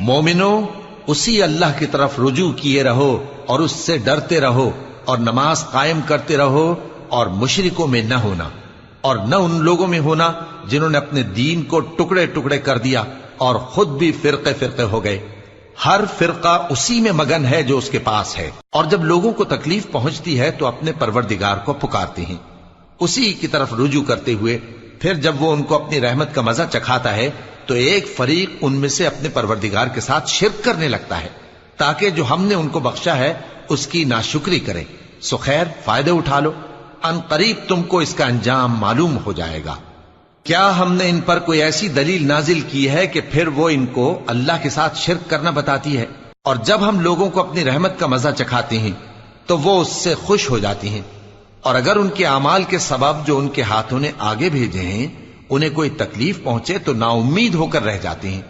مومنو، اسی اللہ کی طرف رجوع کیے رہو اور اس سے ڈرتے رہو اور نماز قائم کرتے رہو اور مشرکوں میں نہ ہونا، اور نہ ان لوگوں میں ہونا جنہوں نے اپنے دین کو ٹکڑے ٹکڑے کر دیا اور خود بھی فرقے فرقے ہو گئے۔ ہر فرقہ اسی میں مگن ہے جو اس کے پاس ہے، اور جب لوگوں کو تکلیف پہنچتی ہے تو اپنے پروردگار کو پکارتے ہیں اسی کی طرف رجوع کرتے ہوئے۔ پھر جب وہ ان کو اپنی رحمت کا مزہ چکھاتا ہے تو ایک فریق ان میں سے اپنے پروردگار کے ساتھ شرک کرنے لگتا ہے تاکہ جو ہم نے ان کو بخشا ہے اس کی ناشکری کریں۔ سو خیر، فائدے اٹھا لو، ان قریب تم کو اس کا انجام معلوم ہو جائے گا۔ کیا ہم نے ان پر کوئی ایسی دلیل نازل کی ہے کہ پھر وہ ان کو اللہ کے ساتھ شرک کرنا بتاتی ہے؟ اور جب ہم لوگوں کو اپنی رحمت کا مزہ چکھاتے ہیں تو وہ اس سے خوش ہو جاتی ہیں، اور اگر ان کے اعمال کے سبب جو ان کے ہاتھوں نے آگے بھیجے ہیں انہیں کوئی تکلیف پہنچے تو نا امید ہو کر رہ جاتے ہیں۔